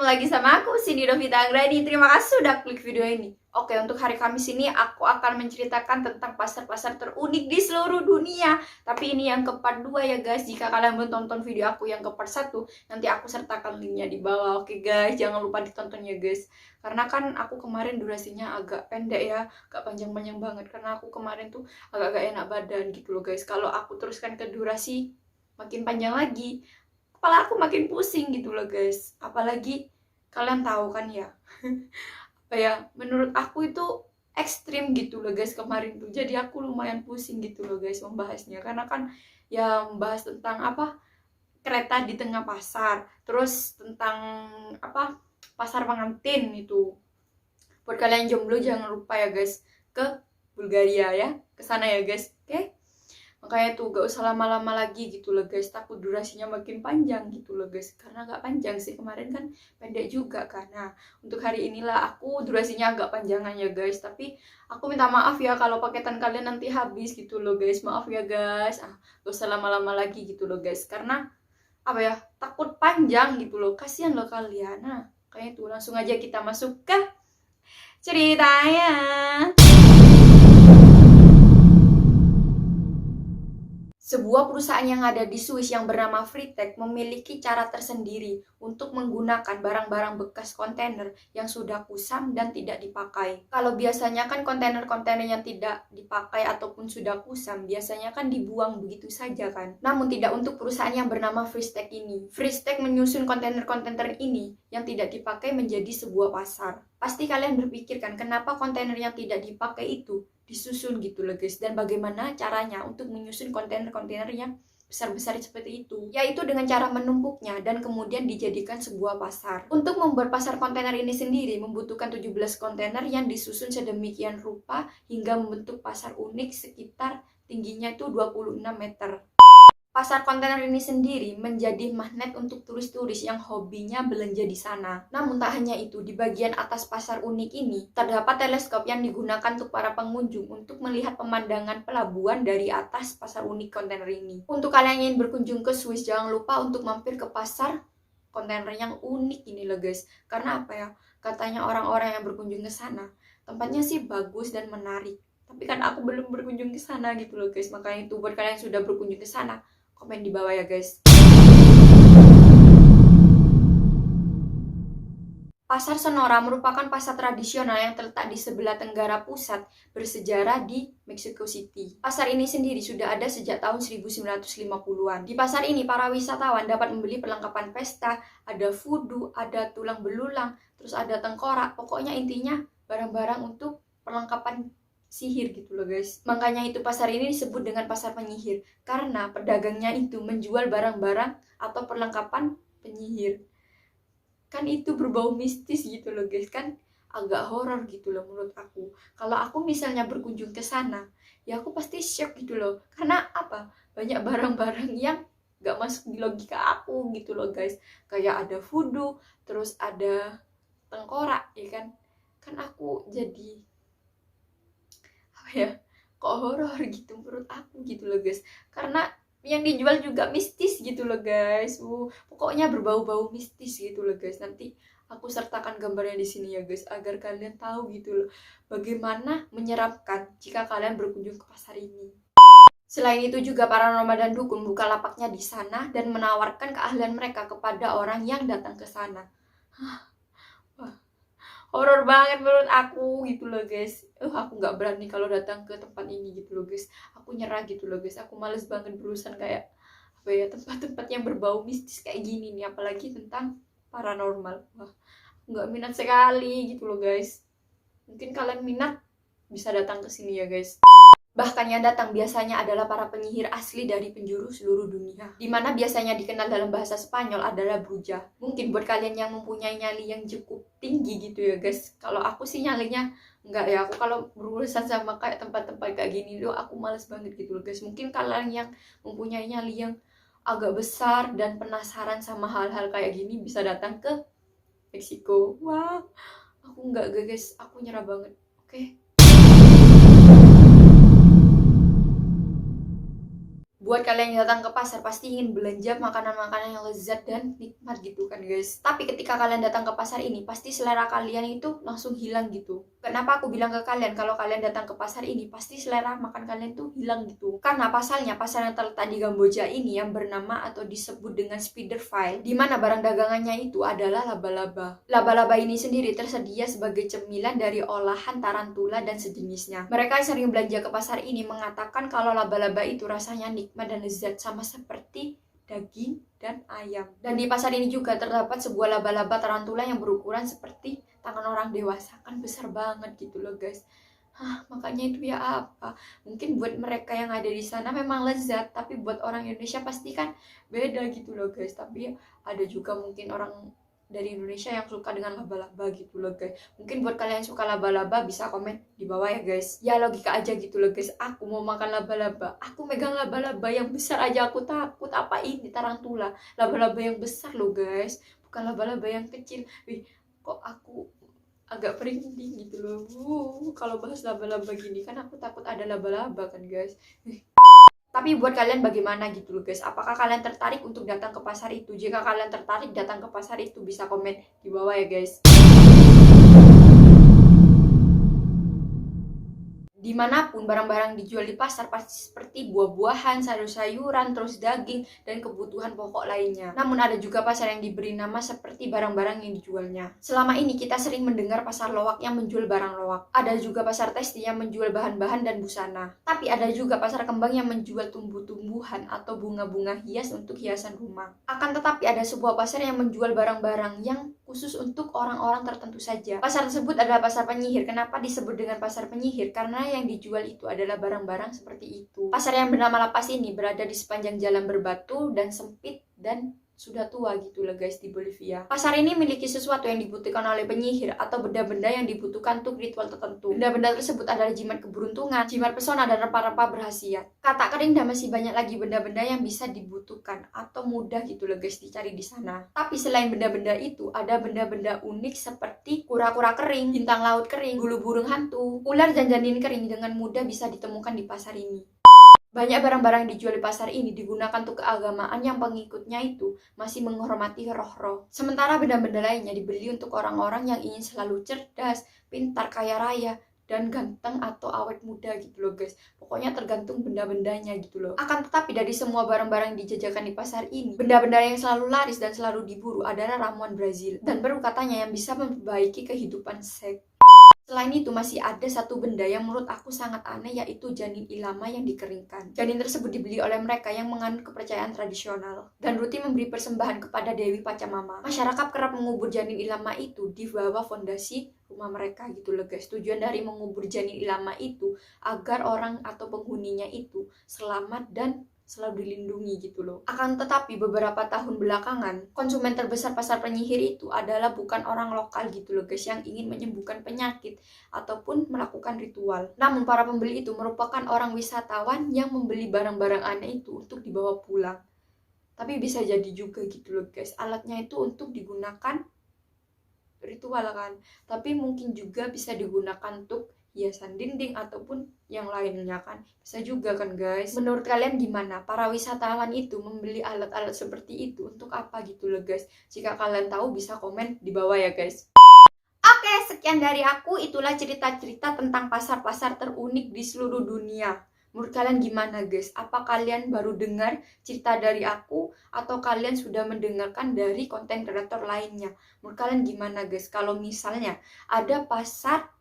lagi sama aku, Cindy Novita Anggrani. Terima kasih sudah klik video ini. Oke, untuk hari Kamis ini aku akan menceritakan tentang pasar-pasar terunik di seluruh dunia. Tapi ini yang ke part 2 ya guys. Jika kalian belum tonton video aku yang ke part 1, nanti aku sertakan linknya di bawah. Oke guys, jangan lupa ditonton ya guys. Karena kan aku kemarin durasinya agak pendek ya, gak panjang-panjang banget. Karena aku kemarin tuh agak-agak enak badan gitu loh guys. Kalau aku teruskan ke durasi makin panjang lagi, kepala aku makin pusing gitu loh guys. Apalagi kalian tahu kan ya, apa ya, menurut aku itu ekstrim gitu loh guys kemarin tuh. Jadi aku lumayan pusing gitu loh guys membahasnya. Karena kan ya membahas tentang apa, kereta di tengah pasar, terus tentang apa, pasar pengantin itu. Buat kalian jomblo jangan lupa ya guys ke Bulgaria ya, ke sana ya guys. Oke? Makanya tuh gak usah lama-lama lagi gitu loh guys, takut durasinya makin panjang gitu loh guys. Karena gak panjang sih, kemarin kan pendek juga kan. Nah, untuk hari inilah aku durasinya agak panjangan ya guys. Tapi aku minta maaf ya kalau paketan kalian nanti habis gitu loh guys. Maaf ya guys, gak usah lama-lama lagi gitu loh guys. Karena apa ya, takut panjang gitu loh, kasihan loh kalian. Nah, kayak itu langsung aja kita masuk ke ceritanya. Sebuah perusahaan yang ada di Swiss yang bernama Freitag memiliki cara tersendiri untuk menggunakan barang-barang bekas kontainer yang sudah kusam dan tidak dipakai. Kalau biasanya kan kontainer-kontainer yang tidak dipakai ataupun sudah kusam biasanya kan dibuang begitu saja kan. Namun tidak untuk perusahaan yang bernama Freitag ini. Freitag menyusun kontainer-kontainer ini yang tidak dipakai menjadi sebuah pasar. Pasti kalian berpikir kan, kenapa kontainer yang tidak dipakai itu disusun gitu loh guys, dan bagaimana caranya untuk menyusun kontainer-kontainer yang besar-besar seperti itu, yaitu dengan cara menumpuknya dan kemudian dijadikan sebuah pasar. Untuk membuat pasar kontainer ini sendiri membutuhkan 17 kontainer yang disusun sedemikian rupa hingga membentuk pasar unik sekitar tingginya itu 26 meter. Pasar kontainer ini sendiri menjadi magnet untuk turis-turis yang hobinya belanja di sana. Namun tak hanya itu, di bagian atas pasar unik ini terdapat teleskop yang digunakan untuk para pengunjung untuk melihat pemandangan pelabuhan dari atas pasar unik kontainer ini. Untuk kalian yang ingin berkunjung ke Swiss, jangan lupa untuk mampir ke pasar kontainer yang unik ini loh guys. Karena apa ya, katanya orang-orang yang berkunjung ke sana, tempatnya sih bagus dan menarik. Tapi kan aku belum berkunjung ke sana gitu loh guys. Makanya itu buat kalian yang sudah berkunjung ke sana, komen di bawah ya guys. Pasar Sonora merupakan pasar tradisional yang terletak di sebelah tenggara pusat, bersejarah di Mexico City. Pasar ini sendiri sudah ada sejak tahun 1950-an. Di pasar ini para wisatawan dapat membeli perlengkapan pesta, ada voodoo, ada tulang belulang, terus ada tengkorak. Pokoknya intinya barang-barang untuk perlengkapan sihir gitu loh guys. Makanya itu pasar ini disebut dengan pasar penyihir, karena pedagangnya itu menjual barang-barang atau perlengkapan penyihir. Kan itu berbau mistis gitu loh guys, kan agak horor gitu loh menurut aku. Kalau aku misalnya berkunjung ke sana, ya aku pasti shock gitu loh. Karena apa? Banyak barang-barang yang gak masuk di logika aku gitu loh guys. Kayak ada voodoo, terus ada tengkorak ya kan. Kan aku jadi ya, kok horor gitu menurut aku gitu loh guys. Karena yang dijual juga mistis gitu loh guys. Pokoknya berbau-bau mistis gitu loh guys. Nanti aku sertakan gambarnya di sini ya guys, agar kalian tahu gitu loh bagaimana menyeramkan jika kalian berkunjung ke pasar ini. Selain itu juga paranormal dan dukun buka lapaknya di sana dan menawarkan keahlian mereka kepada orang yang datang ke sana. Horor banget menurut aku gitu loh guys. Aku nggak berani kalau datang ke tempat ini gitu loh guys. Aku nyerah gitu loh guys. Aku males banget berurusan kayak apa ya, tempat-tempat yang berbau mistis kayak gini nih, apalagi tentang paranormal. Wah, nggak minat sekali gitu loh guys. Mungkin kalian minat, bisa datang ke sini ya guys. Bahkan yang datang biasanya adalah para penyihir asli dari penjuru seluruh dunia, dimana biasanya dikenal dalam bahasa Spanyol adalah bruja. Mungkin buat kalian yang mempunyai nyali yang cukup tinggi gitu ya guys. Kalau aku sih nyalinya enggak ya. Aku kalau berurusan sama kayak tempat-tempat kayak gini tuh aku males banget gitu loh guys. Mungkin kalian yang mempunyai nyali yang agak besar dan penasaran sama hal-hal kayak gini bisa datang ke Meksiko. Wah, aku enggak guys, aku nyerah banget. Oke. Buat kalian yang datang ke pasar pasti ingin belanja makanan-makanan yang lezat dan nikmat gitu kan guys. Tapi ketika kalian datang ke pasar ini pasti selera kalian itu langsung hilang gitu. Kenapa aku bilang ke kalian kalau kalian datang ke pasar ini pasti selera makan kalian tuh hilang gitu. Karena pasalnya pasar yang terletak di Kamboja ini yang bernama atau disebut dengan Spiderville, di mana barang dagangannya itu adalah laba-laba. Laba-laba ini sendiri tersedia sebagai cemilan dari olahan tarantula dan sejenisnya. Mereka sering belanja ke pasar ini mengatakan kalau laba-laba itu rasanya nikmat dan lezat sama seperti daging dan ayam. Dan di pasar ini juga terdapat sebuah laba-laba tarantula yang berukuran seperti tangan orang dewasa, kan besar banget gitu loh guys. Makanya itu ya apa? Mungkin buat mereka yang ada di sana memang lezat, tapi buat orang Indonesia pasti kan beda gitu loh guys. Tapi ada juga mungkin orang dari Indonesia yang suka dengan laba-laba gitu loh guys. Mungkin buat kalian yang suka laba-laba bisa komen di bawah ya guys. Ya logika aja gitu loh guys. Aku mau makan laba-laba, aku megang laba-laba yang besar aja aku takut. Apa ini tarantula? Laba-laba yang besar loh guys, bukan laba-laba yang kecil. Wih, kok aku agak merinding gitu loh. Kalau bahas laba-laba gini kan aku takut ada laba-laba kan guys. Tapi buat kalian bagaimana gitu loh guys, apakah kalian tertarik untuk datang ke pasar itu? Jika kalian tertarik datang ke pasar itu bisa komen di bawah ya guys. Dimanapun barang-barang dijual di pasar pasti seperti buah-buahan, sayur-sayuran, terus daging, dan kebutuhan pokok lainnya. Namun ada juga pasar yang diberi nama seperti barang-barang yang dijualnya. Selama ini kita sering mendengar pasar loak yang menjual barang loak. Ada juga pasar tekstil yang menjual bahan-bahan dan busana. Tapi ada juga pasar kembang yang menjual tumbuh-tumbuhan atau bunga-bunga hias untuk hiasan rumah. Akan tetapi ada sebuah pasar yang menjual barang-barang yang khusus untuk orang-orang tertentu saja. Pasar tersebut adalah pasar penyihir. Kenapa disebut dengan pasar penyihir? Karena yang dijual itu adalah barang-barang seperti itu. Pasar yang bernama Lapas ini berada di sepanjang jalan berbatu dan sempit dan sudah tua gitu lah guys di Bolivia. Pasar ini memiliki sesuatu yang dibutuhkan oleh penyihir atau benda-benda yang dibutuhkan untuk ritual tertentu. Benda-benda tersebut adalah jimat keberuntungan, jimat pesona, dan rempah-rempah berkhasiat. Kata kering dan masih banyak lagi benda-benda yang bisa dibutuhkan atau mudah gitu lah guys dicari di sana. Tapi selain benda-benda itu, ada benda-benda unik seperti kura-kura kering, bintang laut kering, bulu burung hantu, ular dan janin kering dengan mudah bisa ditemukan di pasar ini. Banyak barang-barang yang dijual di pasar ini digunakan untuk keagamaan yang pengikutnya itu masih menghormati roh-roh. Sementara benda-benda lainnya dibeli untuk orang-orang yang ingin selalu cerdas, pintar, kaya raya, dan ganteng atau awet muda gitu loh guys. Pokoknya tergantung benda-bendanya gitu loh. Akan tetapi dari semua barang-barang yang dijajakan di pasar ini, benda-benda yang selalu laris dan selalu diburu adalah ramuan Brazil. Dan baru katanya yang bisa memperbaiki kehidupan seks. Selain itu masih ada satu benda yang menurut aku sangat aneh, yaitu janin ilama yang dikeringkan. Janin tersebut dibeli oleh mereka yang menganut kepercayaan tradisional dan rutin memberi persembahan kepada Dewi Pacamama. Masyarakat kerap mengubur janin ilama itu di bawah fondasi rumah mereka gitu loh guys. Tujuan dari mengubur janin ilama itu agar orang atau penghuninya itu selamat dan selalu dilindungi gitu loh. Akan tetapi beberapa tahun belakangan, konsumen terbesar pasar penyihir itu adalah bukan orang lokal gitu loh guys yang ingin menyembuhkan penyakit ataupun melakukan ritual. Namun para pembeli itu merupakan orang wisatawan yang membeli barang-barang aneh itu untuk dibawa pulang. Tapi bisa jadi juga gitu loh guys, alatnya itu untuk digunakan ritual kan. Tapi mungkin juga bisa digunakan untuk hiasan dinding ataupun yang lainnya kan, bisa juga kan guys. Menurut kalian gimana? Para wisatawan itu membeli alat-alat seperti itu untuk apa gitu loh guys? Jika kalian tahu bisa komen di bawah ya guys. Oke, sekian dari aku. Itulah cerita-cerita tentang pasar-pasar terunik di seluruh dunia. Menurut kalian gimana guys? Apa kalian baru dengar cerita dari aku atau kalian sudah mendengarkan dari konten kreator lainnya? Menurut kalian gimana guys? Kalau misalnya ada pasar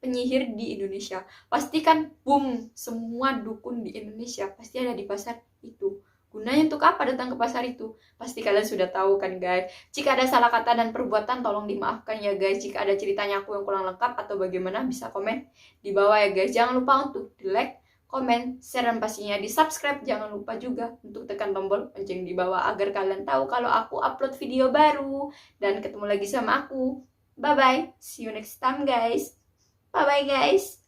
penyihir di Indonesia, pasti kan boom, semua dukun di Indonesia pasti ada di pasar itu. Gunanya untuk apa datang ke pasar itu? Pasti kalian sudah tahu kan guys. Jika ada salah kata dan perbuatan tolong dimaafkan ya guys. Jika ada ceritanya aku yang kurang lengkap atau bagaimana bisa komen di bawah ya guys. Jangan lupa untuk di like, komen, share, dan pastinya di subscribe. Jangan lupa juga untuk tekan tombol lonceng di bawah agar kalian tahu kalau aku upload video baru. Dan ketemu lagi sama aku. Bye bye, see you next time guys. Bye bye guys.